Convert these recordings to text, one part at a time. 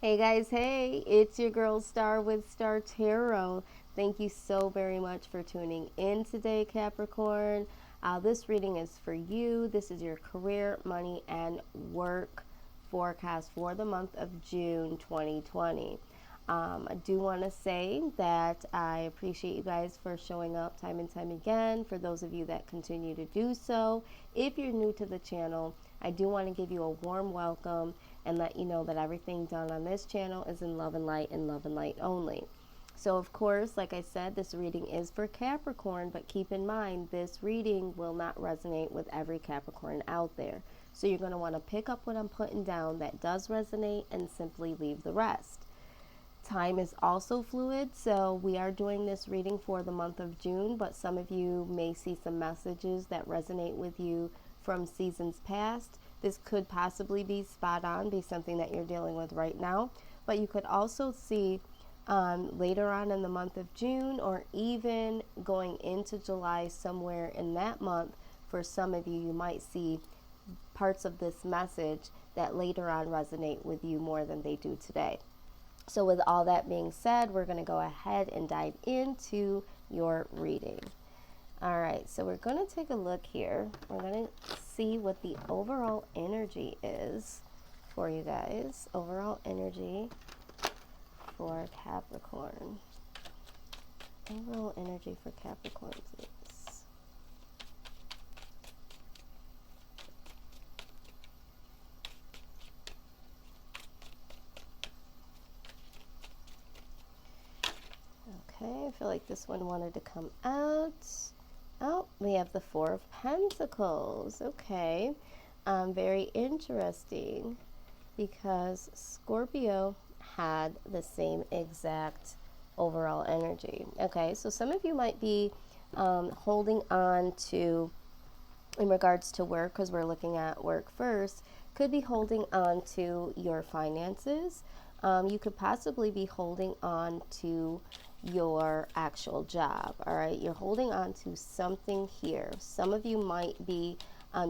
Hey guys, hey, it's your girl Star with Star Tarot. Thank you so very much for tuning in today, Capricorn. This reading is for you. This is your career, money, and work forecast for the month of June 2020. I do want to say that I appreciate you guys for showing up time and time again. For those of you that continue to do so, if you're new to the channel, I do want to give you a warm welcome and let you know that everything done on this channel is in love and light only. So of course, like I said, this reading is for Capricorn, but keep in mind this reading will not resonate with every Capricorn out there. So you're going to want to pick up what I'm putting down that does resonate and simply leave the rest. Time is also fluid, so we are doing this reading for the month of June, but some of you may see some messages that resonate with you from seasons past. This could possibly be spot on, be something that you're dealing with right now, but you could also see later on in the month of June or even going into July, somewhere in that month. For some of you, you might see parts of this message that later on resonate with you more than they do today. So with all that being said, we're going to go ahead and dive into your reading. All right, so we're going to take a look here. We're going to see what the overall energy is for you guys. Overall energy for Capricorn. Overall energy for Capricorn, please. Okay, I feel like this one wanted to come out. Oh, we have the Four of Pentacles. Okay, very interesting because Scorpio had the same exact overall energy. Okay, so some of you might be holding on to, in regards to work, because we're looking at work first, could be holding on to your finances. You could possibly be holding on to your actual job. All right, you're holding on to something here. Some of you might be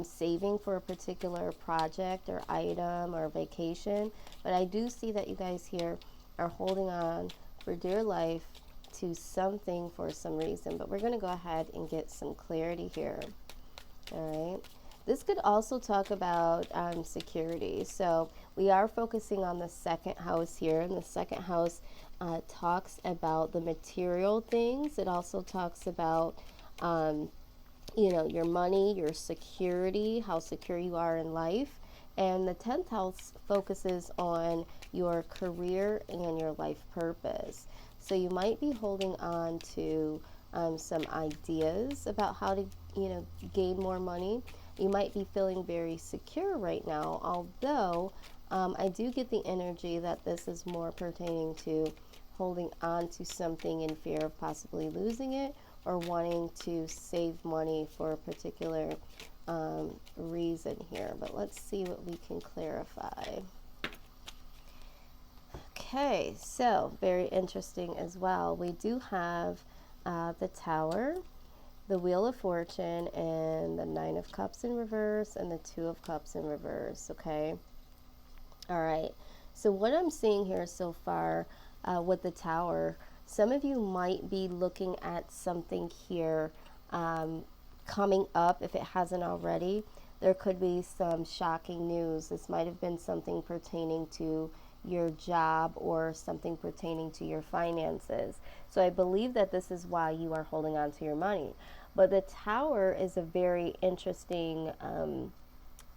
saving for a particular project or item or vacation, but I do see that you guys here are holding on for dear life to something for some reason. But we're going to go ahead and get some clarity here. All right, this could also talk about security. So we are focusing on the second house here, and the second house talks about the material things. It also talks about, your money, your security, how secure you are in life. And the 10th house focuses on your career and your life purpose. So you might be holding on to some ideas about how to, gain more money. You might be feeling very secure right now, although I do get the energy that this is more pertaining to holding on to something in fear of possibly losing it, or wanting to save money for a particular reason here. But let's see what we can clarify. Okay, so very interesting as well. We do have the Tower, the Wheel of Fortune, and the Nine of Cups in reverse, and the Two of Cups in reverse. Okay. All right. So what I'm seeing here so far with the Tower, some of you might be looking at something here coming up, if it hasn't already. There could be some shocking news. This might have been something pertaining to your job or something pertaining to your finances. So I believe that this is why you are holding on to your money. But the Tower is a very interesting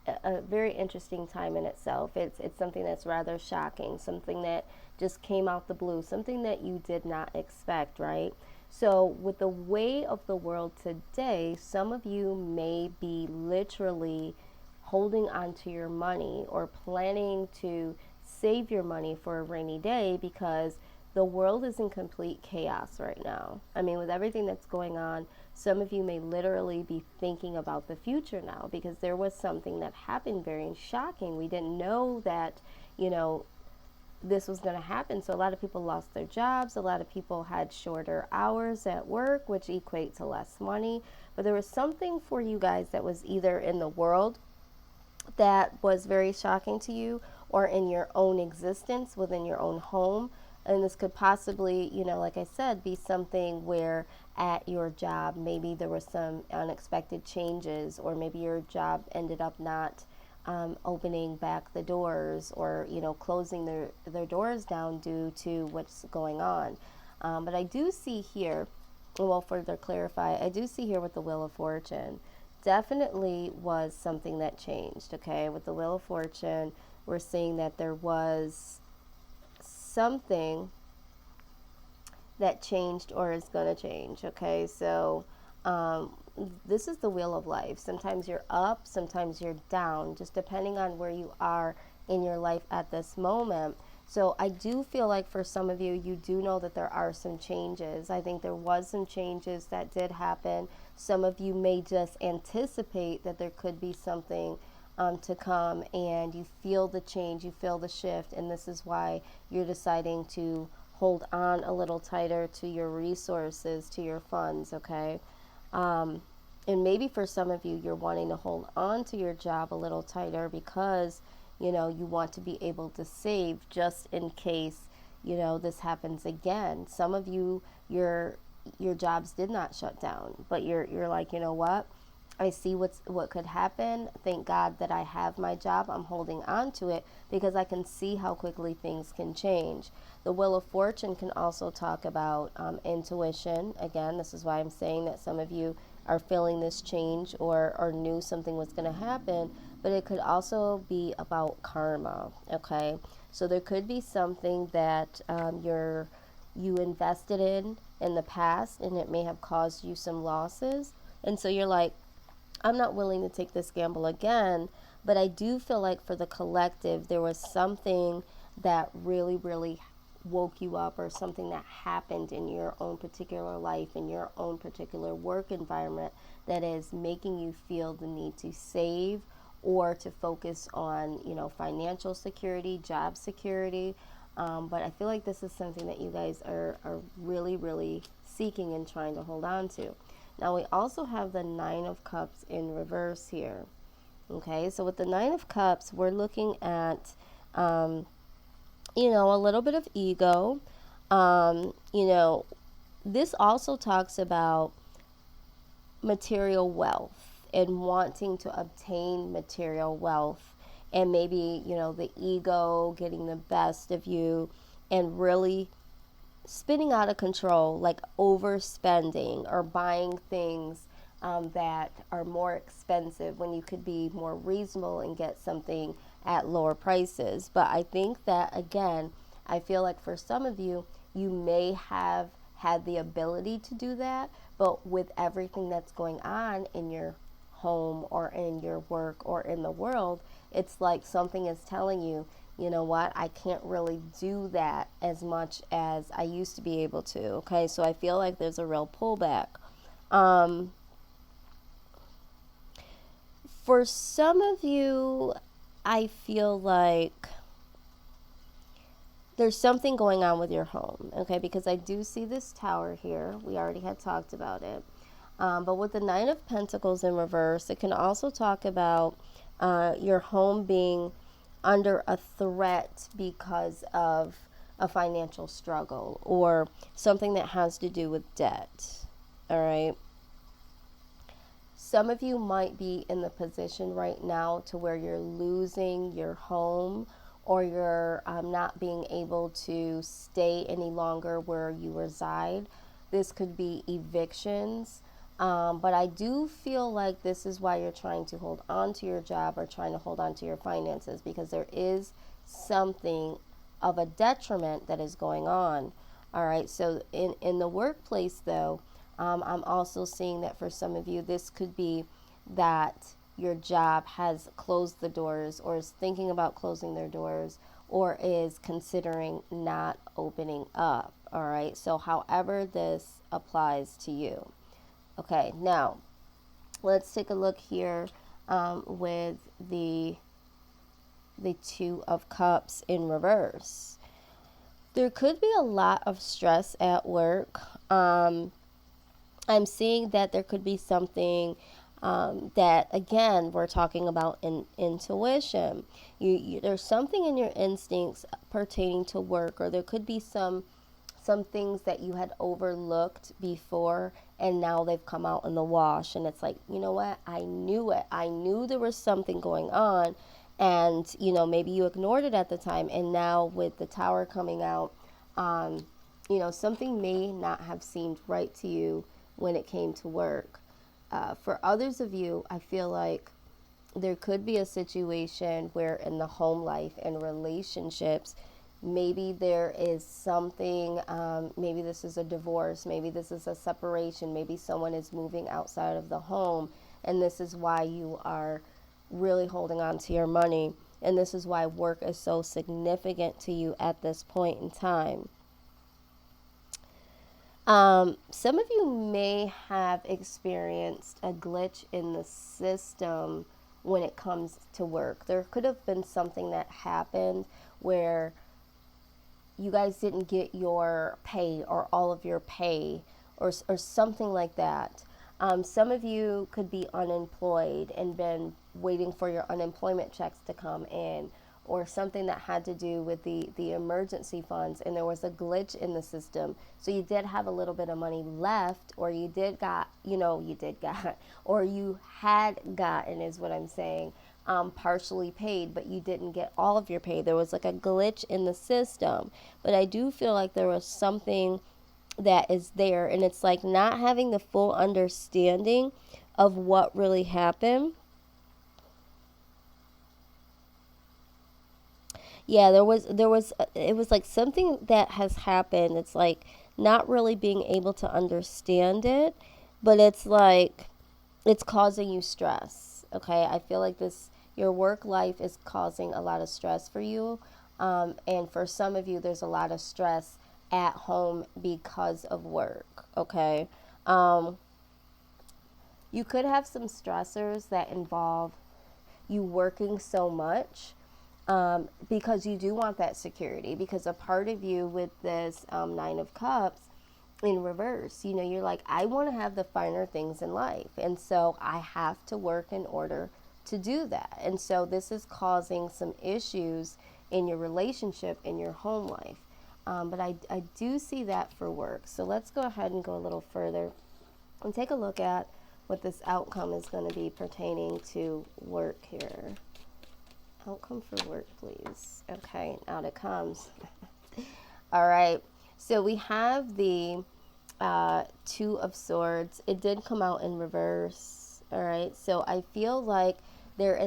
time in itself. It's something that's rather shocking, something that just came out the blue, something that you did not expect, right? So with the way of the world today, some of you may be literally holding on to your money or planning to save your money for a rainy day, because the world is in complete chaos right now. I mean, with everything that's going on, some of you may literally be thinking about the future now, because there was something that happened very shocking. We didn't know that, this was going to happen. So a lot of people lost their jobs. A lot of people had shorter hours at work, which equate to less money. But there was something for you guys that was either in the world that was very shocking to you, or in your own existence within your own home. And this could possibly, like I said, be something where at your job, maybe there was some unexpected changes, or maybe your job ended up not opening back the doors, or closing their doors down due to what's going on. But I do see here, well, further clarify, I do see here with the Wheel of Fortune, definitely was something that changed. Okay, with the Wheel of Fortune, we're seeing that there was something that changed or is going to change. Okay, so this is the wheel of life. Sometimes you're up, sometimes you're down, just depending on where you are in your life at this moment. So I do feel like for some of you, you do know that there are some changes. I think there was some changes that did happen. Some of you may just anticipate that there could be something to come, and you feel the change, you feel the shift, and this is why you're deciding to hold on a little tighter to your resources, to your funds, okay? And maybe for some of you, you're wanting to hold on to your job a little tighter because, you want to be able to save just in case, this happens again. Some of you, your jobs did not shut down, but you're like, you know what? I see what could happen. Thank God that I have my job. I'm holding on to it because I can see how quickly things can change. The Wheel of Fortune can also talk about intuition. Again, this is why I'm saying that some of you are feeling this change or knew something was going to happen, but it could also be about karma, okay? So there could be something that you invested in the past, and it may have caused you some losses. And so you're like, I'm not willing to take this gamble again, but I do feel like for the collective, there was something that really, really woke you up, or something that happened in your own particular life, in your own particular work environment, that is making you feel the need to save or to focus on, financial security, job security. But I feel like this is something that you guys are really, really seeking and trying to hold on to. Now, we also have the Nine of Cups in reverse here. Okay, so with the Nine of Cups, we're looking at, a little bit of ego. This also talks about material wealth and wanting to obtain material wealth. And maybe, the ego getting the best of you and really spinning out of control, like overspending or buying things that are more expensive when you could be more reasonable and get something at lower prices. But I think that, again, I feel like for some of you, you may have had the ability to do that, but with everything that's going on in your home or in your work or in the world, it's like something is telling you, you know what, I can't really do that as much as I used to be able to. Okay, so I feel like there's a real pullback. For some of you, I feel like there's something going on with your home, okay, because I do see this tower here. We already had talked about it. But with the Nine of Pentacles in reverse, it can also talk about your home being under a threat because of a financial struggle or something that has to do with debt. All right. Some of you might be in the position right now to where you're losing your home, or you're not being able to stay any longer where you reside. This could be evictions. But I do feel like this is why you're trying to hold on to your job or trying to hold on to your finances, because there is something of a detriment that is going on. All right. So in the workplace, though, I'm also seeing that for some of you, this could be that your job has closed the doors, or is thinking about closing their doors, or is considering not opening up. All right. So however this applies to you. Okay, now let's take a look here with the Two of Cups in reverse. There could be a lot of stress at work. I'm seeing that there could be something That again, we're talking about intuition. There's something in your instincts pertaining to work, or there could be some things that you had overlooked before, and now they've come out in the wash, and it's like, you know what, I knew it. I knew there was something going on, and maybe you ignored it at the time, and now with the Tower coming out, something may not have seemed right to you when it came to work. For others of you, I feel like there could be a situation where in the home life and relationships, maybe there is something, maybe this is a divorce, maybe this is a separation, maybe someone is moving outside of the home, and this is why you are really holding on to your money, and this is why work is so significant to you at this point in time. Some of you may have experienced a glitch in the system when it comes to work. There could have been something that happened where you guys didn't get your pay or all of your pay or something like that. Some of you could be unemployed and been waiting for your unemployment checks to come in, or something that had to do with the emergency funds, and there was a glitch in the system. So you did have a little bit of money left, or you had gotten, is what I'm saying, partially paid, but you didn't get all of your pay. There was like a glitch in the system. But I do feel like there was something that is there, and it's like not having the full understanding of what really happened. Yeah, it was like something that has happened. It's like not really being able to understand it, but it's like it's causing you stress. Okay, I feel like your work life is causing a lot of stress for you, and for some of you, there's a lot of stress at home because of work. Okay, you could have some stressors that involve you working so much, because you do want that security, because a part of you with this Nine of Cups in reverse, you're like, I want to have the finer things in life, and so I have to work in order to do that. And so this is causing some issues in your relationship, in your home life. But I do see that for work. So let's go ahead and go a little further and take a look at what this outcome is going to be pertaining to work here. Outcome for work, please. Okay, out it comes. All right, so we have the Two of Swords. It did come out in reverse. All right, so I feel like there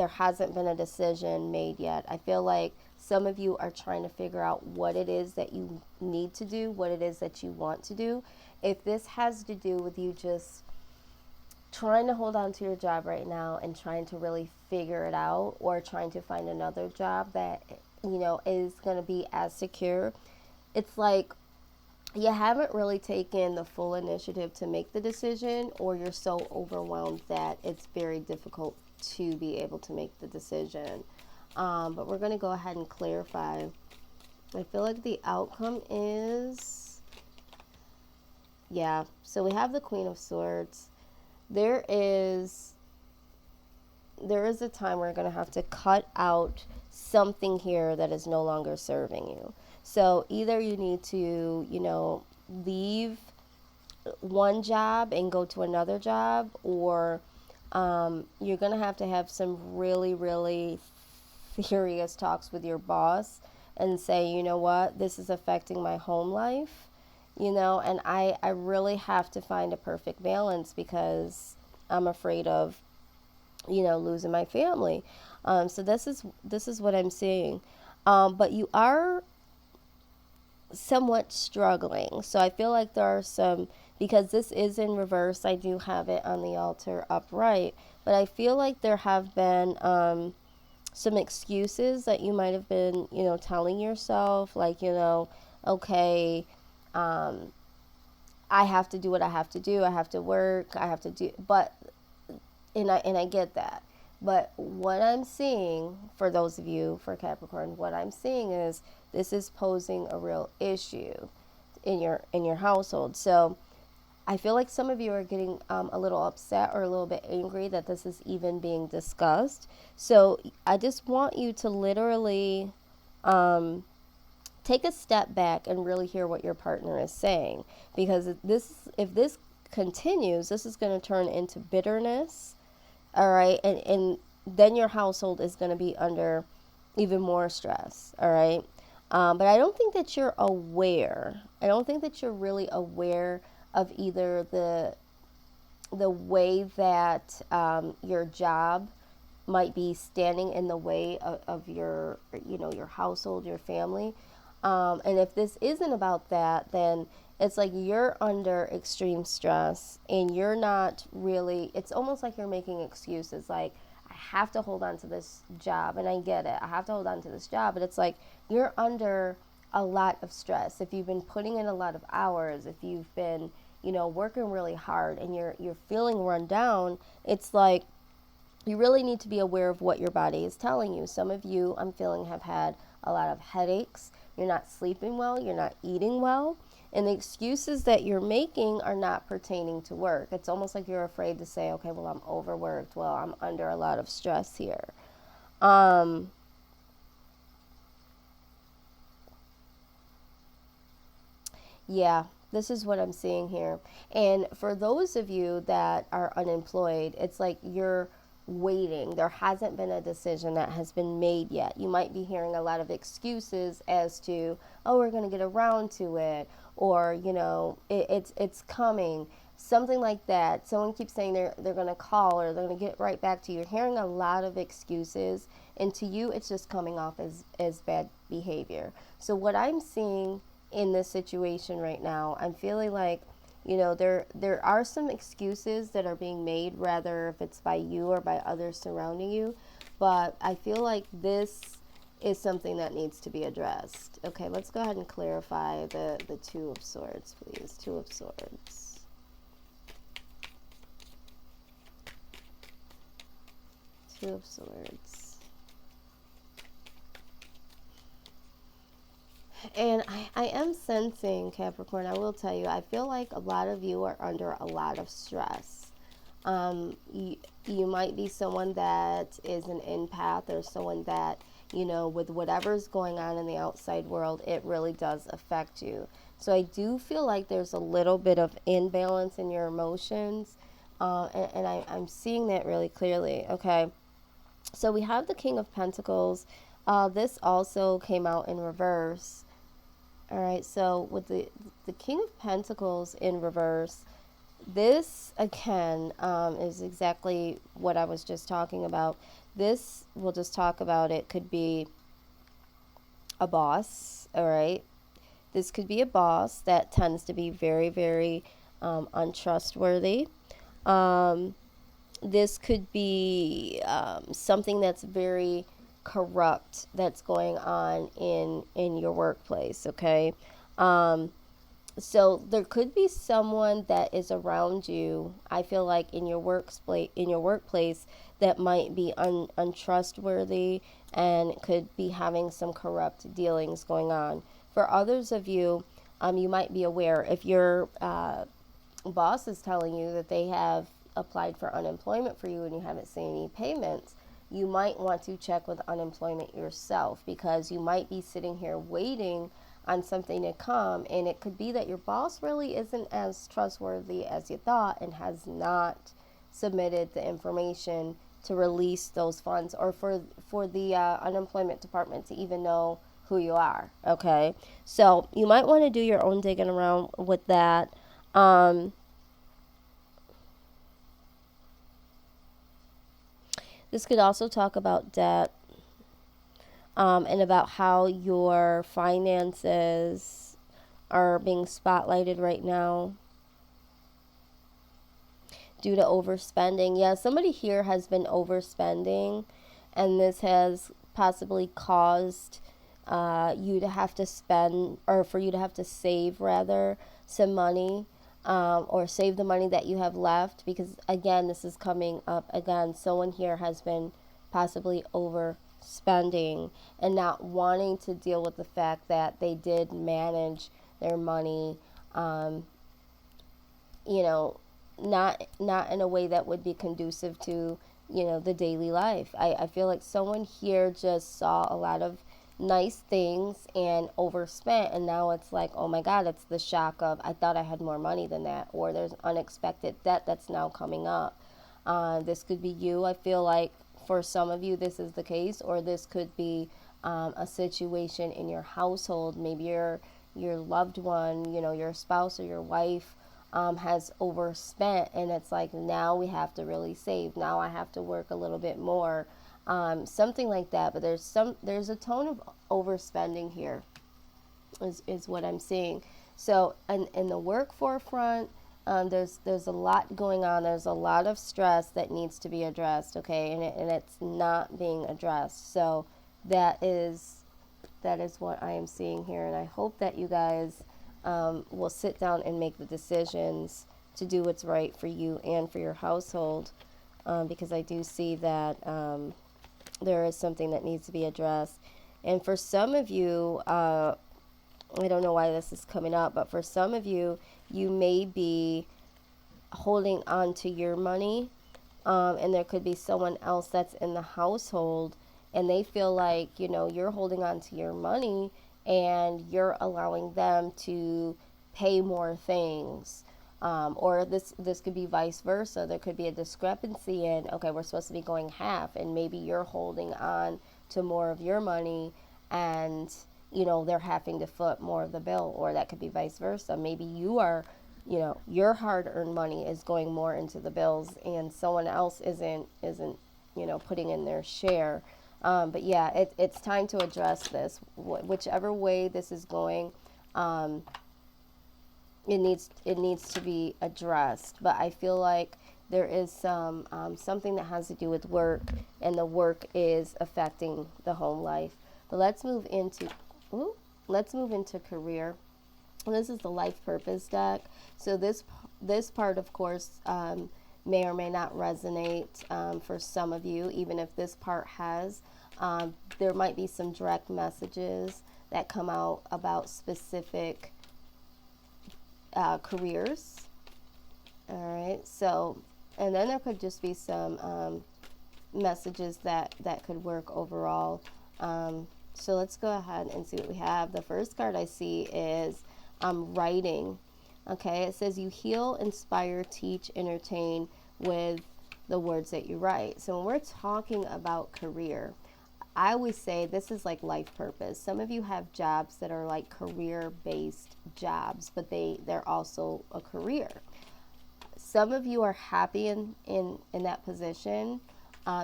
hasn't been a decision made yet. I feel like some of you are trying to figure out what it is that you need to do, what it is that you want to do. If this has to do with you just trying to hold on to your job right now and trying to really figure it out, or trying to find another job that is going to be as secure, it's like you haven't really taken the full initiative to make the decision, or you're so overwhelmed that it's very difficult to be able to make the decision. But we're going to go ahead and clarify. I feel like the outcome is, yeah, so we have the Queen of Swords. There is a time where you're going to have to cut out something here that is no longer serving you. So either you need to, leave one job and go to another job, or you're going to have some really, really serious talks with your boss and say, you know what, this is affecting my home life, and I really have to find a perfect balance, because I'm afraid of, losing my family. So this is what I'm seeing. But you are somewhat struggling. So I feel like there are some, because this is in reverse, I do have it on the altar upright, but I feel like there have been some excuses that you might have been, telling yourself, like, okay, I have to do what I have to do. I have to work. I have to do, but, and I get that. But what I'm seeing, for those of you, for Capricorn, what I'm seeing is this is posing a real issue in your household. So I feel like some of you are getting a little upset or a little bit angry that this is even being discussed. So I just want you to literally take a step back and really hear what your partner is saying, because if this continues, this is going to turn into bitterness. All right, and then your household is going to be under even more stress. All right, but I don't think that you're aware. I don't think that you're really aware of either the way that your job might be standing in the way of your, your household, your family. And if this isn't about that, then it's like you're under extreme stress and you're not really, it's almost like you're making excuses. Like, I have to hold on to this job, and I get it. I have to hold on to this job, but it's like you're under a lot of stress. If you've been putting in a lot of hours, if you've been, working really hard and you're feeling run down, it's like you really need to be aware of what your body is telling you. Some of you, I'm feeling, have had a lot of headaches. You're not sleeping well. You're not eating well. And the excuses that you're making are not pertaining to work. It's almost like you're afraid to say, okay, well, I'm overworked. Well, I'm under a lot of stress here. Yeah, this is what I'm seeing here. And for those of you that are unemployed, it's like you're waiting. There hasn't been a decision that has been made yet. You might be hearing a lot of excuses as to, oh, we're going to get around to it, or, it's coming. Something like that. Someone keeps saying they're going to call, or they're going to get right back to you. You're hearing a lot of excuses, and to you, it's just coming off as bad behavior. So what I'm seeing in this situation right now, I'm feeling like, there are some excuses that are being made, rather if it's by you or by others surrounding you, but I feel like this is something that needs to be addressed. Okay, let's go ahead and clarify the Two of Swords, please. Two of Swords. Two of Swords. And I am sensing, Capricorn, I will tell you, I feel like a lot of you are under a lot of stress. You might be someone that is an empath, or someone that, with whatever's going on in the outside world, it really does affect you. So I do feel like there's a little bit of imbalance in your emotions, and I'm seeing that really clearly, okay? So we have the King of Pentacles. This also came out in reverse. All right, so with the King of Pentacles in reverse, this, again, is exactly what I was just talking about. This, we'll just talk about it, could be a boss, all right? This could be a boss that tends to be very, very untrustworthy. This could be something that's very corrupt that's going on in your workplace, okay? So there could be someone that is around you, I feel like, in your workplace that might be untrustworthy and could be having some corrupt dealings going on. For others of you, you might be aware, if your boss is telling you that they have applied for unemployment for you and you haven't seen any payments, you might want to check with unemployment yourself, because you might be sitting here waiting on something to come, and it could be that your boss really isn't as trustworthy as you thought and has not submitted the information to release those funds, or for the unemployment department to even know who you are, okay? So you might want to do your own digging around with that. This could also talk about debt, and about how your finances are being spotlighted right now due to overspending. Yeah, somebody here has been overspending, and this has possibly caused you to have to spend, or for you to have to save, rather, some money. Or save the money that you have left, because again, this is coming up again. Someone here has been possibly overspending and not wanting to deal with the fact that they did manage their money you know, not in a way that would be conducive to, the daily life. I feel like someone here just saw a lot of nice things and overspent, and now it's like, oh my god, it's the shock of, I thought I had more money than that, or there's unexpected debt that's now coming up. This could be you. I feel like for some of you this is the case, or this could be a situation in your household. Maybe your loved one, your spouse or your wife has overspent, and it's like, now we have to really save. Now I have to work a little bit more, something like that. But there's a tone of overspending here, is what I'm seeing. So in the work forefront, there's a lot going on. There's a lot of stress that needs to be addressed. Okay, and it's not being addressed. So that is what I am seeing here, and I hope that you guys will sit down and make the decisions to do what's right for you and for your household, because I do see that there is something that needs to be addressed. And for some of you, I don't know why this is coming up, but for some of you, you may be holding on to your money, and there could be someone else that's in the household, and they feel like, you're holding on to your money and you're allowing them to pay more things. Or this could be vice versa. There could be a discrepancy in, okay, we're supposed to be going half, and maybe you're holding on to more of your money, and they're having to foot more of the bill. Or that could be vice versa. Maybe you are, your hard-earned money is going more into the bills, and someone else isn't putting in their share. But yeah, it's time to address this. Whichever way this is going, it needs to be addressed. But I feel like there is something that has to do with work, and the work is affecting the home life. But let's move into career. And this is the life purpose deck. So this part, of course, may or may not resonate for some of you. Even if this part has, there might be some direct messages that come out about specific careers. All right. So, and then there could just be some messages that could work overall. So let's go ahead and see what we have. The first card I see is writing. Okay, it says you heal, inspire, teach, entertain with the words that you write. So when we're talking about career, I always say this is like life purpose. Some of you have jobs that are like career-based jobs, but they're also a career. Some of you are happy in that position.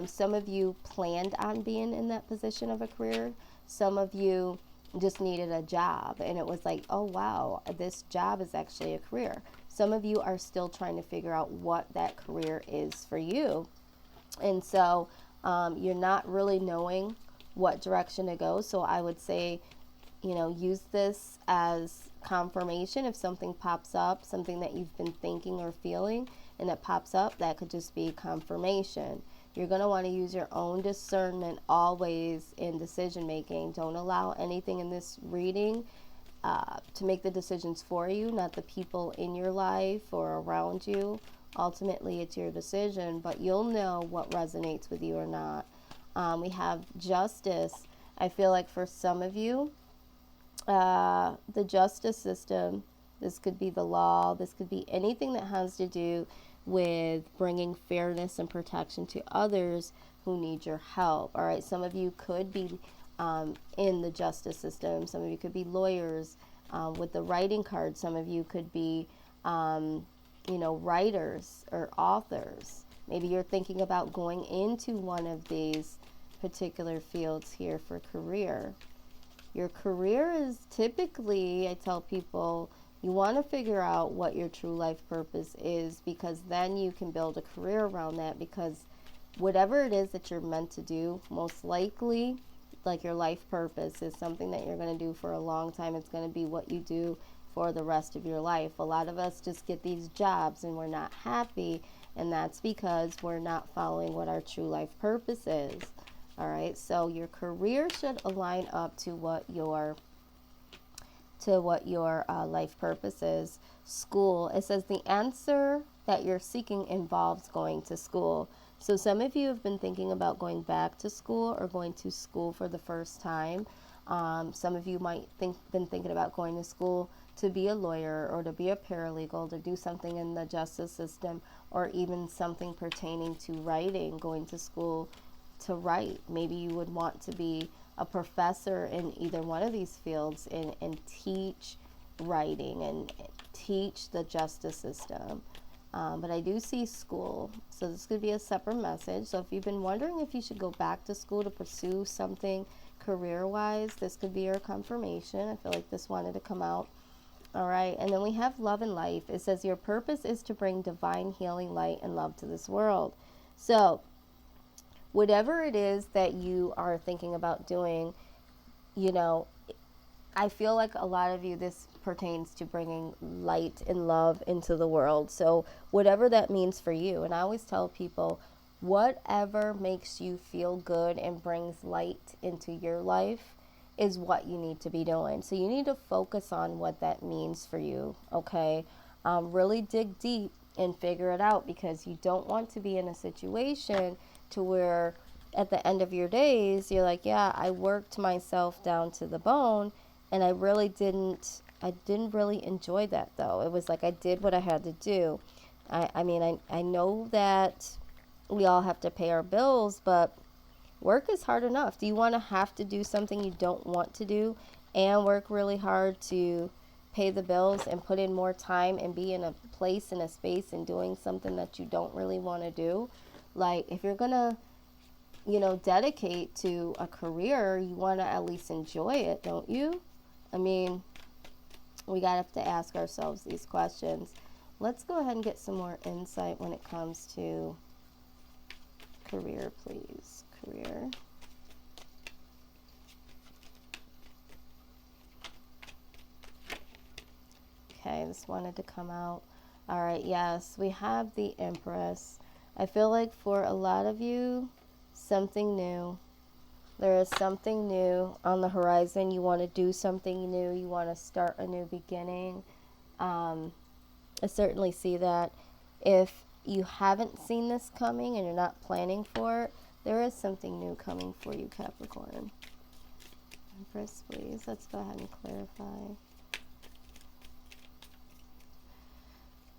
Some of you planned on being in that position of a career. Some of you just needed a job, and it was like, oh wow, this job is actually a career. Some of you are still trying to figure out what that career is for you. And so you're not really knowing what direction to go. So I would say, use this as confirmation. If something pops up, something that you've been thinking or feeling, and it pops up, that could just be confirmation. You're going to want to use your own discernment always in decision making. Don't allow anything in this reading to make the decisions for you, not the people in your life or around you. Ultimately, it's your decision, but you'll know what resonates with you or not. We have justice. I feel like for some of you, the justice system, this could be the law, this could be anything that has to do with bringing fairness and protection to others who need your help. All right, some of you could be in the justice system. Some of you could be lawyers. With the writing card, some of you could be writers or authors. Maybe you're thinking about going into one of these particular fields here for career. Your career is typically, I tell people, you want to figure out what your true life purpose is, because then you can build a career around that. Because whatever it is that you're meant to do, most likely, like your life purpose is something that you're going to do for a long time. It's going to be what you do for the rest of your life. A lot of us just get these jobs and we're not happy, and that's because we're not following what our true life purpose is. All right, so your career should align up to what your to what your life purpose is. School. It says the answer that you're seeking involves going to school. So some of you have been thinking about going back to school or going to school for the first time. Some of you might been thinking about going to school to be a lawyer or to be a paralegal, to do something in the justice system, or even something pertaining to writing, going to school to write. Maybe you would want to be a professor in either one of these fields and teach writing and teach the justice system. But I do see school, so this could be a separate message. So if you've been wondering if you should go back to school to pursue something career-wise, this could be your confirmation. I feel like this wanted to come out. All right, and then we have love and life. It says your purpose is to bring divine healing, light, and love to this world. So whatever it is that you are thinking about doing, you know, I feel like a lot of you, this pertains to bringing light and love into the world. So whatever that means for you. And I always tell people, whatever makes you feel good and brings light into your life is what you need to be doing. So you need to focus on what that means for you, okay? Really dig deep and figure it out, because you don't want to be in a situation to where at the end of your days, you're like, yeah, I worked myself down to the bone, and I didn't really enjoy that, though. It was like I did what I had to do. I mean, I know that we all have to pay our bills, but work is hard enough. Do you want to have to do something you don't want to do and work really hard to pay the bills and put in more time and be in a place, in a space, and doing something that you don't really want to do? Like, if you're going to, dedicate to a career, you want to at least enjoy it, don't you? I mean, we got to have to ask ourselves these questions. Let's go ahead and get some more insight when it comes to career, please. Career. Okay, this wanted to come out. All right, yes, we have the Empress. I feel like for a lot of you, something new. There is something new on the horizon. You want to do something new. You want to start a new beginning. I certainly see that. If you haven't seen this coming and you're not planning for it, there is something new coming for you, Capricorn. Empress, please. Let's go ahead and clarify.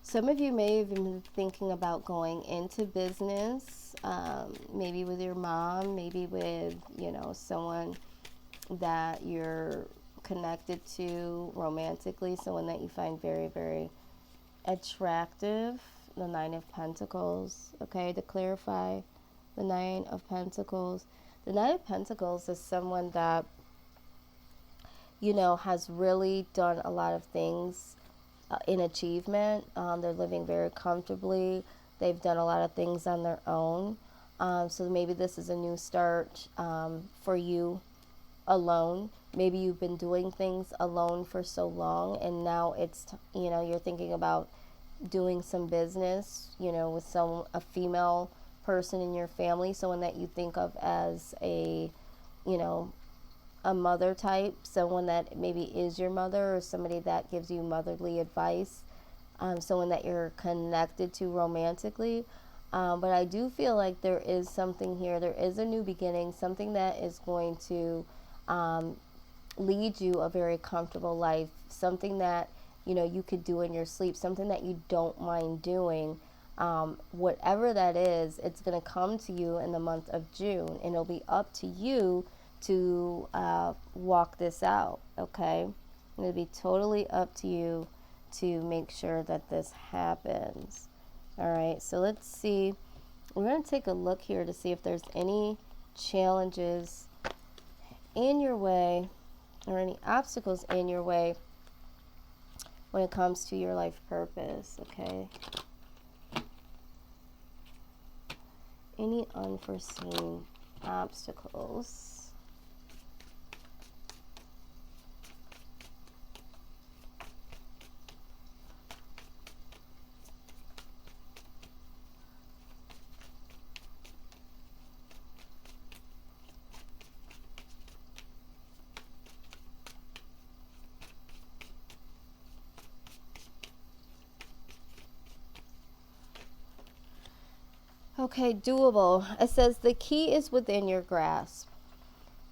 Some of you may have been thinking about going into business, maybe with your mom, maybe with, someone that you're connected to romantically, someone that you find very, very attractive. The Nine of Pentacles, okay, to clarify, the Nine of Pentacles. The Nine of Pentacles is someone that, has really done a lot of things in achievement. They're living very comfortably. They've done a lot of things on their own. So maybe this is a new start for you alone. Maybe you've been doing things alone for so long, and now it's, you're thinking about doing some business, with a female person in your family, someone that you think of as a mother type, someone that maybe is your mother, or somebody that gives you motherly advice, someone that you're connected to romantically. But I do feel like there is something here. There is a new beginning, something that is going to lead you a very comfortable life, something that you could do in your sleep, something that you don't mind doing. Whatever that is, it's going to come to you in the month of June, and it'll be up to you to walk this out, okay? It'll be totally up to you to make sure that this happens. All right, so let's see. We're going to take a look here to see if there's any challenges in your way or any obstacles in your way when it comes to your life purpose, okay? Any unforeseen obstacles? Okay, doable. It says the key is within your grasp.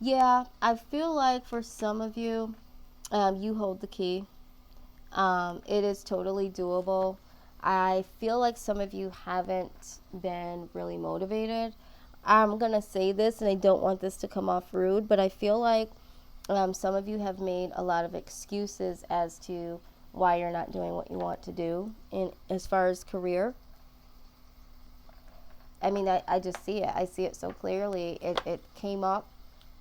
Yeah, I feel like for some of you, you hold the key. It is totally doable. I feel like some of you haven't been really motivated. I'm going to say this, and I don't want this to come off rude, but I feel like some of you have made a lot of excuses as to why you're not doing what you want to do in as far as career. I mean, I just see it. I see it so clearly. It came up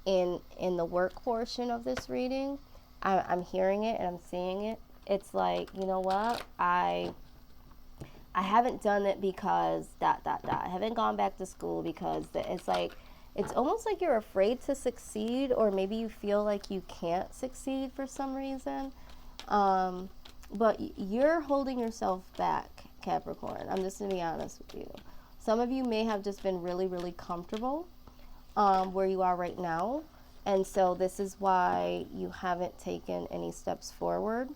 in the work portion of this reading. I'm hearing it and I'm seeing it. It's like, you know what? I haven't done it because ... I haven't gone back to school because it's like, it's almost like you're afraid to succeed, or maybe you feel like you can't succeed for some reason. But you're holding yourself back, Capricorn. I'm just going to be honest with you. Some of you may have just been really, really comfortable where you are right now. And so this is why you haven't taken any steps forward.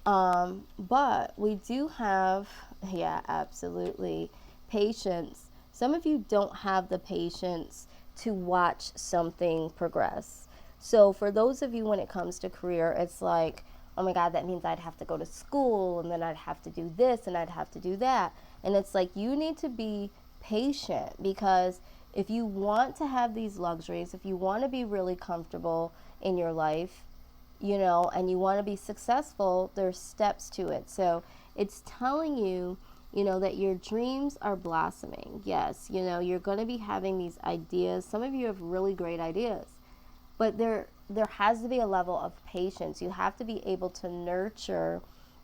But we do have, yeah, absolutely, patience. Some of you don't have the patience to watch something progress. So for those of you, when it comes to career, it's like, oh my God, that means I'd have to go to school, and then I'd have to do this, and I'd have to do that. And it's like, you need to be patient, because if you want to have these luxuries, if you want to be really comfortable in your life, you know, and you want to be successful, there's steps to it. So it's telling you, you know, that your dreams are blossoming. Yes, you know, you're going to be having these ideas. Some of you have really great ideas, but there has to be a level of patience. You have to be able to nurture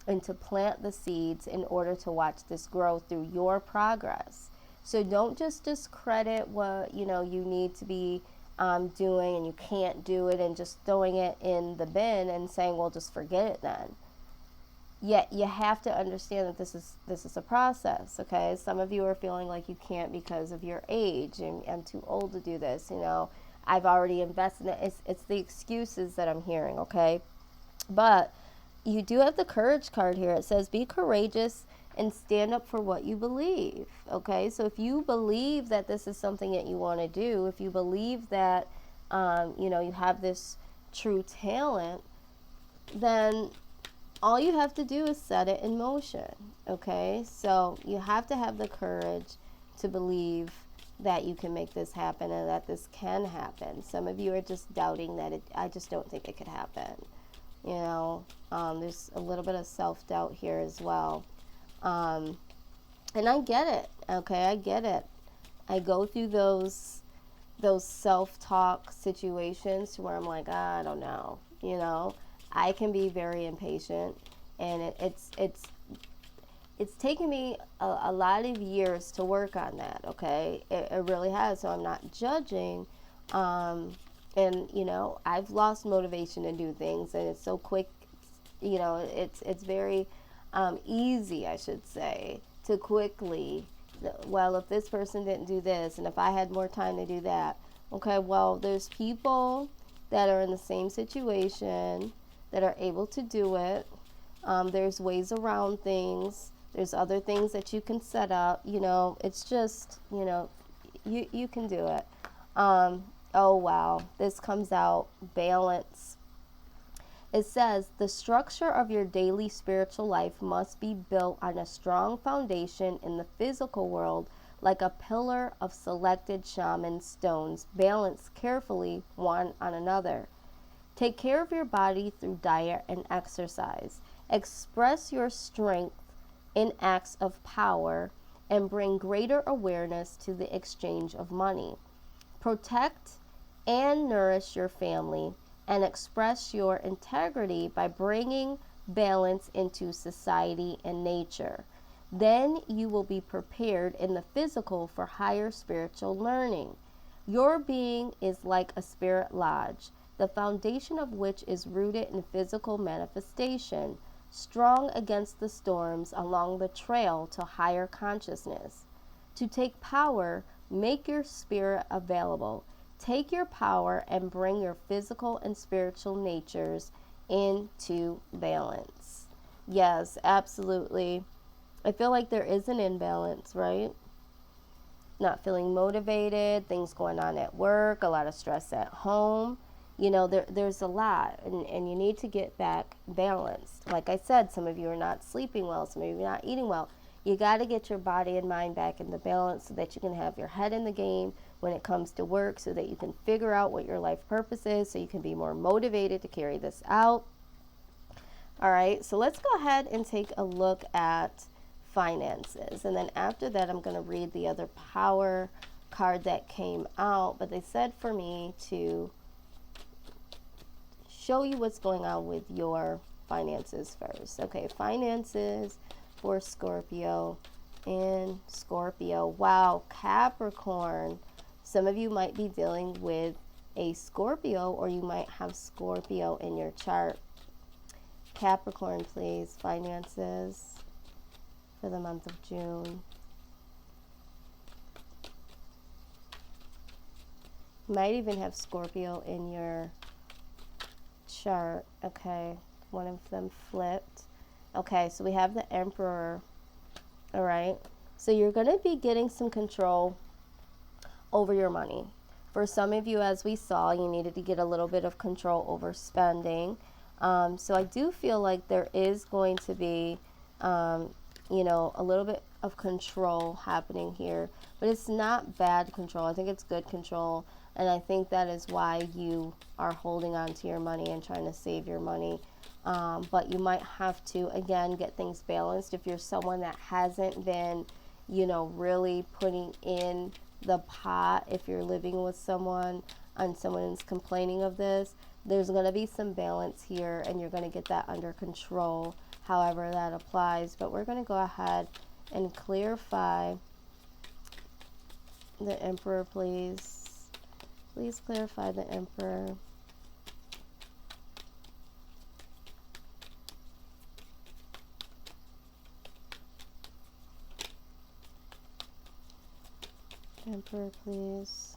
and to plant the seeds in order to watch this grow through your progress. So don't just discredit what, you know, you need to be doing and you can't do it, and just throwing it in the bin and saying, well, just forget it then. Yet you have to understand that this is a process, okay? Some of you are feeling like you can't because of your age, and I'm too old to do this, you know. I've already invested in it. It's the excuses that I'm hearing, okay? But you do have the courage card here. It says, be courageous and stand up for what you believe, okay? So if you believe that this is something that you want to do, if you believe that, you know, you have this true talent, then all you have to do is set it in motion, okay? So you have to have the courage to believe that you can make this happen and that this can happen. Some of you are just doubting that I just don't think it could happen. You know, there's a little bit of self-doubt here as well. And I get it, okay? I get it. I go through those self-talk situations where I'm like, I don't know, you know. I can be very impatient, and it's taken me a lot of years to work on that, okay? It really has, so I'm not judging. And, you know, I've lost motivation to do things, and it's so quick, you know, it's very easy, I should say, to quickly, well, if this person didn't do this, and if I had more time to do that, okay, well, there's people that are in the same situation that are able to do it. There's ways around things. There's other things that you can set up. You know, it's just, you know, you can do it. Oh, wow. This comes out, balance. It says, the structure of your daily spiritual life must be built on a strong foundation in the physical world, like a pillar of selected shaman stones, balanced carefully one on another. Take care of your body through diet and exercise. Express your strength in acts of power and bring greater awareness to the exchange of money. Protect and nourish your family and express your integrity by bringing balance into society and nature. Then you will be prepared in the physical for higher spiritual learning. Your being is like a spirit lodge, the foundation of which is rooted in physical manifestation, strong against the storms along the trail to higher consciousness. To take power, make your spirit available. Take your power and bring your physical and spiritual natures into balance. Yes, absolutely. I feel like there is an imbalance, right? not feeling motivated, things going on at work, a lot of stress at home. You know, there's a lot, and you need to get back balanced. Like I said, some of you are not sleeping well, some of you are not eating well. You got to get your body and mind back in the balance so that you can have your head in the game when it comes to work, so that you can figure out what your life purpose is, so you can be more motivated to carry this out. All right, so let's go ahead and take a look at finances. And then after that, I'm going to read the other power card that came out. But they said for me to show you what's going on with your finances first. Okay, finances for Scorpio and Scorpio. Wow, Capricorn. Some of you might be dealing with a Scorpio, or you might have Scorpio in your chart. Capricorn, please, finances for the month of June. You might even have Scorpio in your chart. Okay, one of them flipped. Okay, so we have the Emperor. All right, so you're going to be getting some control over your money. For some of you, as we saw, you needed to get a little bit of control over spending. So I do feel like there is going to be, you know, a little bit of control happening here, but it's not bad control. I think it's good control. And I think that is why you are holding on to your money and trying to save your money. But you might have to, again, get things balanced. If you're someone that hasn't been, you know, really putting in the pot, if you're living with someone and someone is complaining of this, there's going to be some balance here, and you're going to get that under control, however that applies. But we're going to go ahead and clarify the Emperor, please. Please clarify the Emperor. Emperor, please.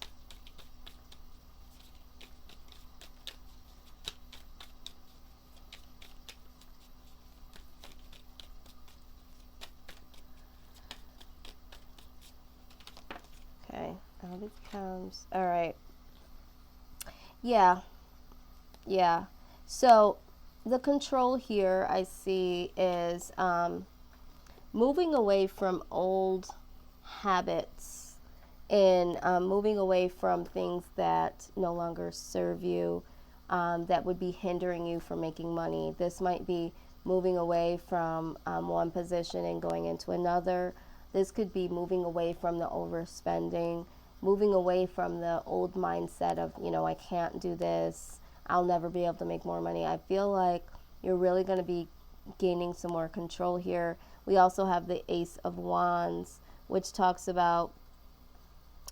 Okay, out it comes. All right. Yeah. So the control here I see is moving away from old habits and moving away from things that no longer serve you, that would be hindering you from making money. This might be moving away from one position and going into another. This could be moving away from the overspending, moving away from the old mindset of, you know, I can't do this, I'll never be able to make more money. I feel like you're really going to be gaining some more control here. We also have the Ace of Wands, which talks about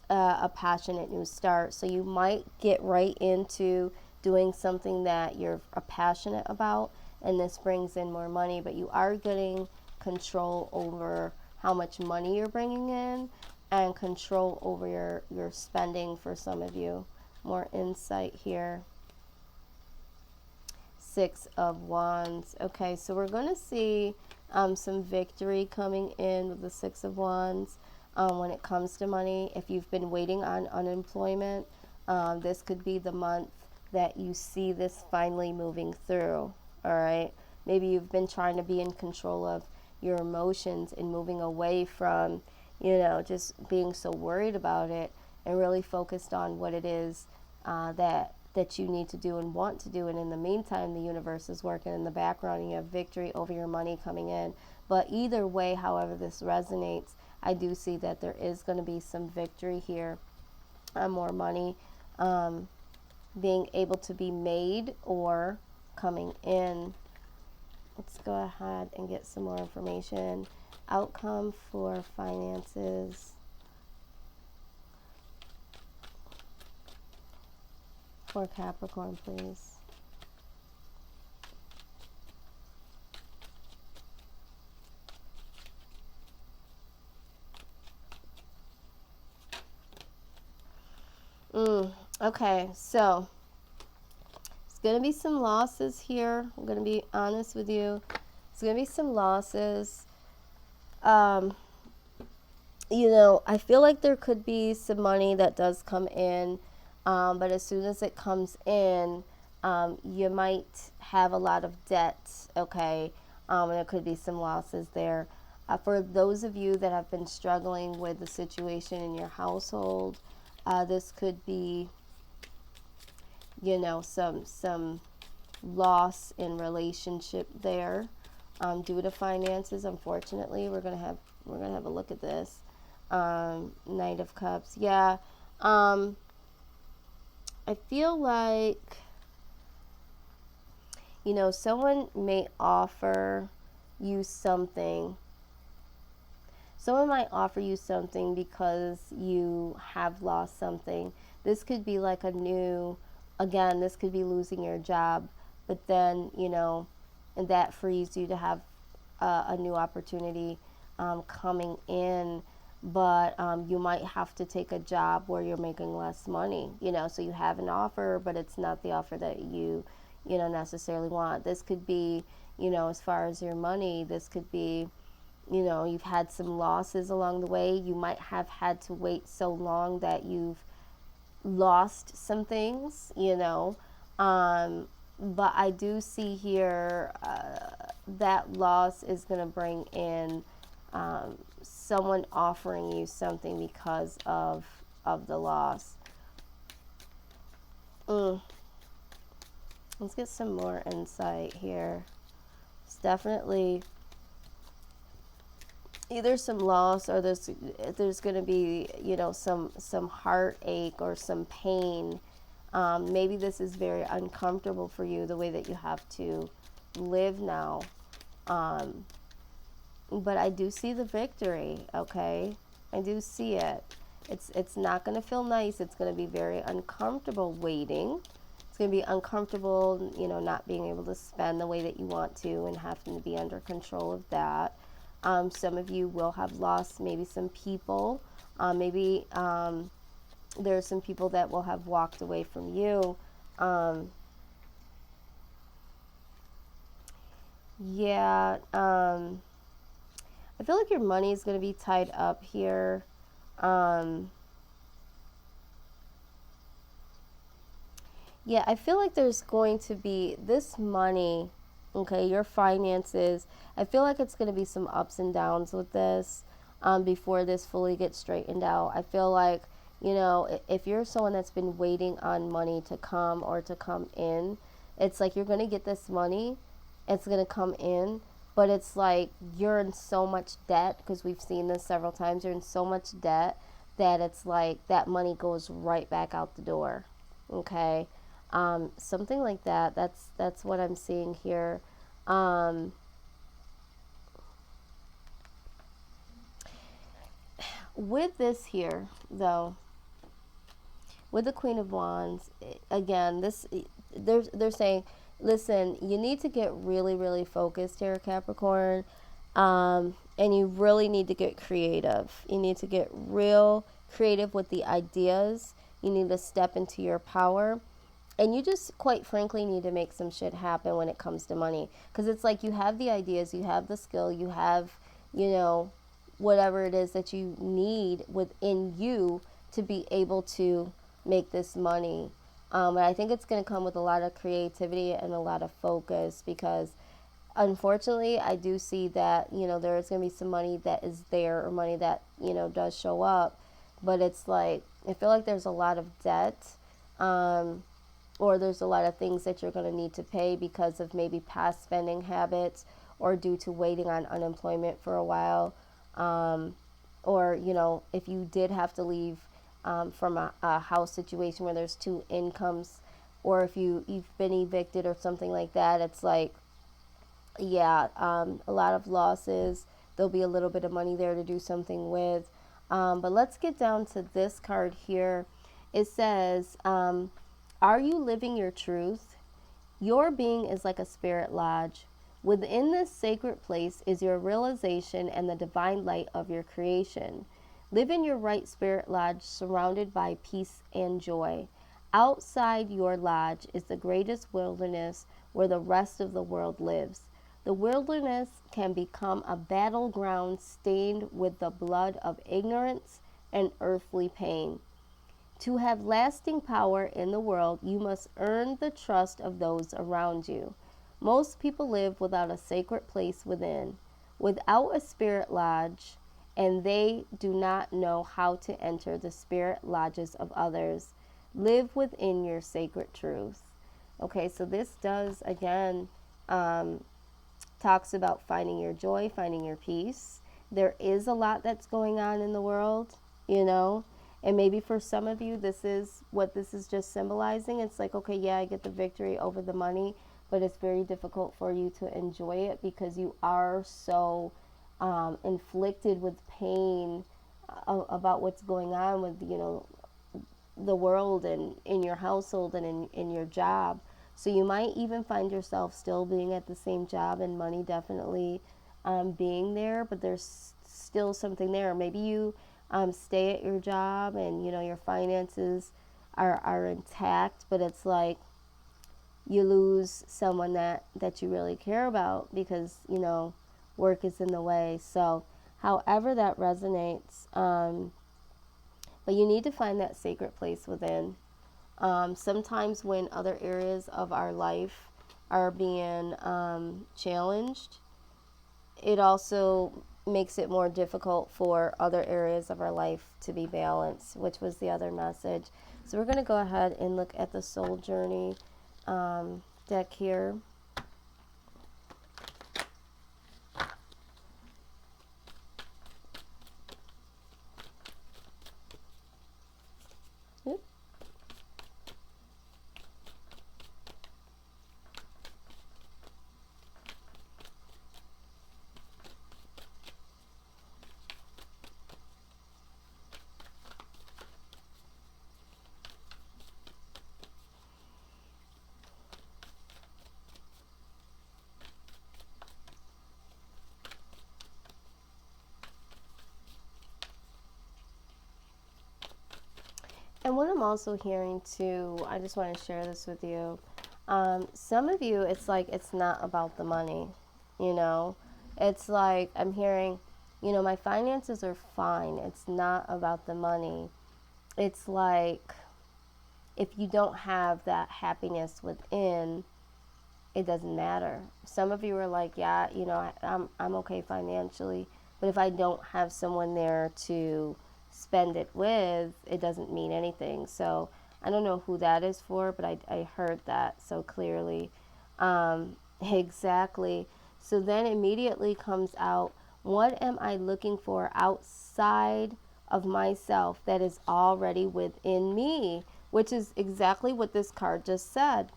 a passionate new start. So you might get right into doing something that you're passionate about, and this brings in more money, but you are getting control over how much money you're bringing in and control over your spending for some of you. More insight here. Six of Wands. Okay, so we're going to see some victory coming in with the Six of Wands when it comes to money. If you've been waiting on unemployment, this could be the month that you see this finally moving through. All right, maybe you've been trying to be in control of your emotions and moving away from, you know, just being so worried about it, and really focused on what it is that you need to do and want to do. And in the meantime, the universe is working in the background, and you have victory over your money coming in. But either way, however this resonates, I do see that there is going to be some victory here, more money being able to be made or coming in. Let's go ahead and get some more information. Outcome for finances for Capricorn, please. Okay, so it's going to be some losses here. I'm going to be honest with you. It's going to be some losses. I feel like there could be some money that does come in, but as soon as it comes in, you might have a lot of debt, okay? And there could be some losses there. For those of you that have been struggling with the situation in your household, this could be, some loss in relationship there, due to finances. Unfortunately, we're gonna have a look at this. Knight of Cups. Yeah. I feel like, someone may offer you something. Someone might offer you something because you have lost something. This could be like again, this could be losing your job, but then, and that frees you to have a new opportunity coming in. But you might have to take a job where you're making less money, so you have an offer, but it's not the offer that you necessarily want. This could be, as far as your money, this could be, you've had some losses along the way. You might have had to wait so long that you've lost some things, but I do see here that loss is going to bring in someone offering you something because of the loss. Let's get some more insight here. It's definitely either some loss, or there's going to be, some heartache or some pain. Maybe this is very uncomfortable for you, the way that you have to live now. But I do see the victory, okay? I do see it. It's not going to feel nice. It's going to be very uncomfortable waiting. It's going to be uncomfortable, not being able to spend the way that you want to and having to be under control of that. Some of you will have lost maybe some people. Maybe there are some people that will have walked away from you. Yeah. I feel like your money is going to be tied up here. Yeah, I feel like there's going to be this money, okay, your finances. I feel like it's going to be some ups and downs with this before this fully gets straightened out. I feel like, if you're someone that's been waiting on money to come or to come in, it's like you're going to get this money, it's going to come in, but it's like you're in so much debt, because we've seen this several times. You're in so much debt that it's like that money goes right back out the door, okay? Something like that. That's what I'm seeing here. With this here, though, with the Queen of Wands, again, they're saying, listen, you need to get really, really focused here, Capricorn, and you really need to get creative. You need to get real creative with the ideas. You need to step into your power. And you just, quite frankly, need to make some shit happen when it comes to money. Because it's like you have the ideas, you have the skill, you have, whatever it is that you need within you to be able to make this money. And I think it's going to come with a lot of creativity and a lot of focus, because unfortunately, I do see that, there is going to be some money that is there, or money that, does show up. But it's like, I feel like there's a lot of debt. Or there's a lot of things that you're going to need to pay because of maybe past spending habits, or due to waiting on unemployment for a while. Or, if you did have to leave from a house situation where there's two incomes, or if you've been evicted or something like that, it's like, yeah, a lot of losses. There'll be a little bit of money there to do something with. But let's get down to this card here. It says, are you living your truth? Your being is like a spirit lodge. Within this sacred place is your realization and the divine light of your creation. Live in your right spirit lodge, surrounded by peace and joy. Outside your lodge is the greatest wilderness where the rest of the world lives. The wilderness can become a battleground stained with the blood of ignorance and earthly pain. To have lasting power in the world, you must earn the trust of those around you. Most people live without a sacred place within, without a spirit lodge, and they do not know how to enter the spirit lodges of others. Live within your sacred truth. Okay, so this does, again, talks about finding your joy, finding your peace. There is a lot that's going on in the world, you know, and maybe for some of you, this is what this is just symbolizing. It's like, okay, yeah, I get the victory over the money, but it's very difficult for you to enjoy it because you are so inflicted with pain about what's going on with, you know, the world and in your household and in your job. So you might even find yourself still being at the same job and money definitely being there, but there's still something there. Maybe you stay at your job and, you know, your finances are intact, but it's like you lose someone that you really care about because, you know, work is in the way. So however that resonates, but you need to find that sacred place within. Sometimes when other areas of our life are being challenged, it also makes it more difficult for other areas of our life to be balanced, which was the other message. So we're going to go ahead and look at the soul journey deck here. Yep. And what I'm also hearing too, I just want to share this with you. Some of you, it's like it's not about the money, you know. It's like I'm hearing, you know, my finances are fine. It's not about the money. It's like if you don't have that happiness within, it doesn't matter. Some of you are like, yeah, you know, I'm okay financially, but if I don't have someone there to spend it with, it doesn't mean anything. So I don't know who that is for, but I heard that so clearly. Exactly. So then immediately comes out, what am I looking for outside of myself that is already within me? Which is exactly what this card just said.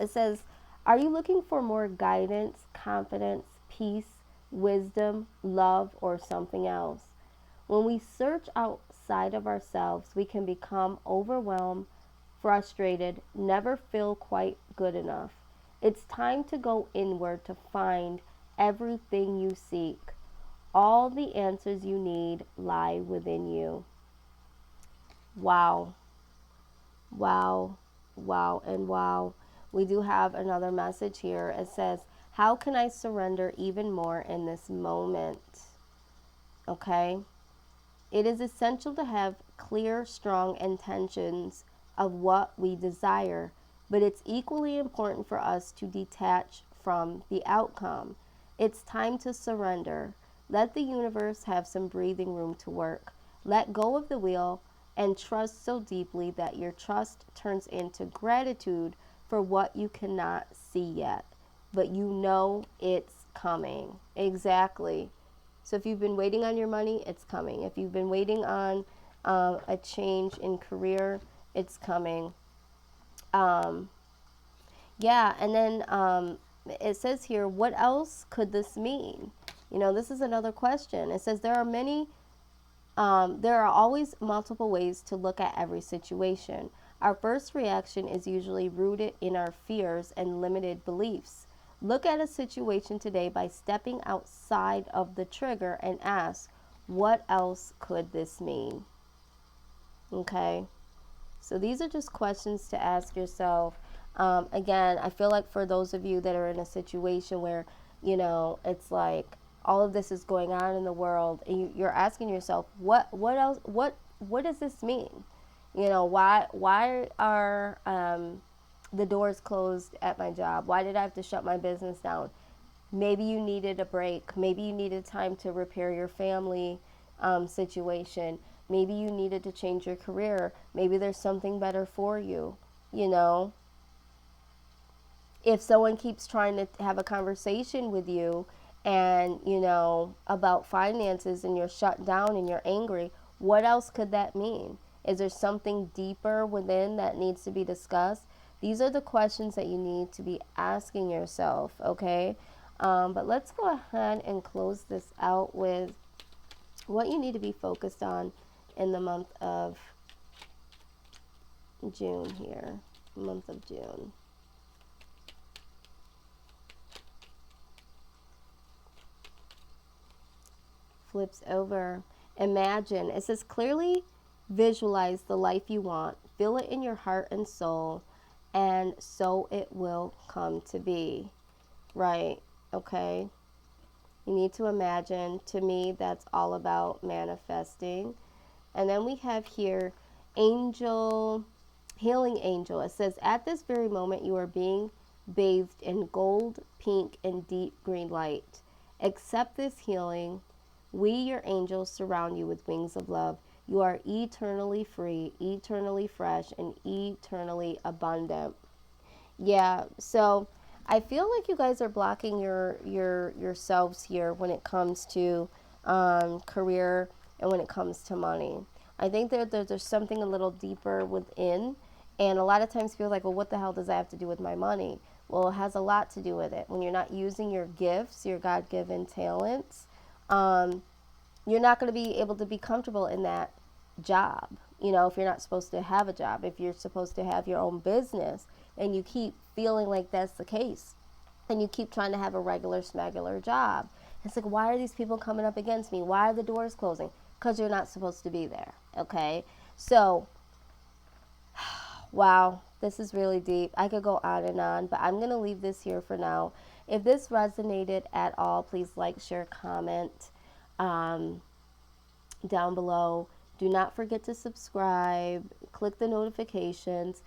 It says, are you looking for more guidance, confidence, peace, wisdom, love, or something else? When we search outside of ourselves, we can become overwhelmed, frustrated, never feel quite good enough. It's time to go inward to find everything you seek. All the answers you need lie within you. Wow. Wow. Wow and wow. We do have another message here. It says, how can I surrender even more in this moment? Okay. It is essential to have clear, strong intentions of what we desire, but it's equally important for us to detach from the outcome. It's time to surrender. Let the universe have some breathing room to work. Let go of the wheel and trust so deeply that your trust turns into gratitude for what you cannot see yet, but you know it's coming. Exactly. So if you've been waiting on your money, it's coming. If you've been waiting on a change in career, it's coming. Yeah, and then it says here, what else could this mean? You know, this is another question. It says there are always multiple ways to look at every situation. Our first reaction is usually rooted in our fears and limited beliefs. Look at a situation today by stepping outside of the trigger and ask, what else could this mean? Okay, so these are just questions to ask yourself. Again, I feel like for those of you that are in a situation where You know, it's like all of this is going on in the world, and you're asking yourself, what else, what does this mean? You know, why are the doors closed at my job? Why did I have to shut my business down? Maybe you needed a break. Maybe you needed time to repair your family situation. Maybe you needed to change your career. Maybe there's something better for you. You know, if someone keeps trying to have a conversation with you and, you know, about finances, and you're shut down and you're angry, what else could that mean? Is there something deeper within that needs to be discussed? These are the questions that you need to be asking yourself, okay? But let's go ahead and close this out with what you need to be focused on in the month of June here. Month of June. Flips over. Imagine. It says clearly visualize the life you want. Feel it in your heart and soul, and so it will come to be. Right? Okay? You need to imagine. To me, that's all about manifesting. And then we have here angel, healing angel. It says, at this very moment, you are being bathed in gold, pink, and deep green light. Accept this healing. We, your angels, surround you with wings of love. You are eternally free, eternally fresh, and eternally abundant. Yeah, so I feel like you guys are blocking yourselves here when it comes to career and when it comes to money. I think there's something a little deeper within, and a lot of times people are like, well, what the hell does that have to do with my money? Well, it has a lot to do with it. When you're not using your gifts, your God-given talents, you're not going to be able to be comfortable in that job. You know, if you're not supposed to have a job, if you're supposed to have your own business, and you keep feeling like that's the case, and you keep trying to have a regular smagular job, it's like, why are these people coming up against me? Why are the doors closing? Because you're not supposed to be there. Okay, so wow, this is really deep. I could go on, but I'm going to leave this here for now. If this resonated at all, please like, share, comment down below. Do not forget to subscribe. Click the notifications.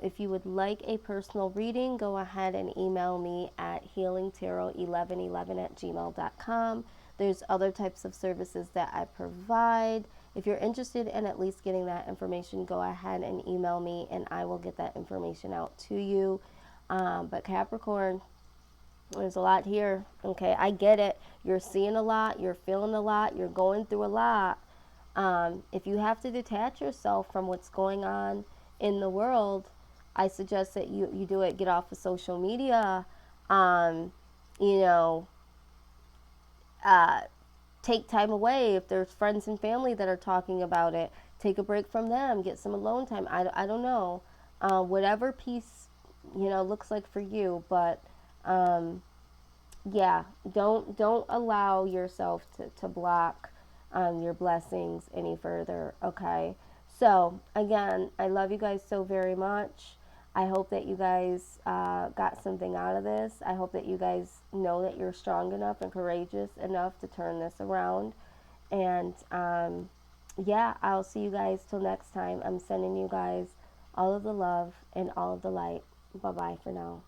If you would like a personal reading, go ahead and email me at healingtarot1111@gmail.com. There's other types of services that I provide. If you're interested in at least getting that information, go ahead and email me, and I will get that information out to you. But Capricorn, there's a lot here. Okay, I get it. You're seeing a lot. You're feeling a lot. You're going through a lot. If you have to detach yourself from what's going on in the world, I suggest that you do it. Get off of social media. You know, take time away. If there's friends and family that are talking about it, take a break from them. Get some alone time. I don't know. Whatever peace, you know, looks like for you. But yeah, don't allow yourself to block your blessings any further. Okay, so again, I love you guys so very much. I hope that you guys got something out of this. I hope that you guys know that you're strong enough and courageous enough to turn this around. And yeah, I'll see you guys till next time. I'm sending you guys all of the love and all of the light. Bye bye for now.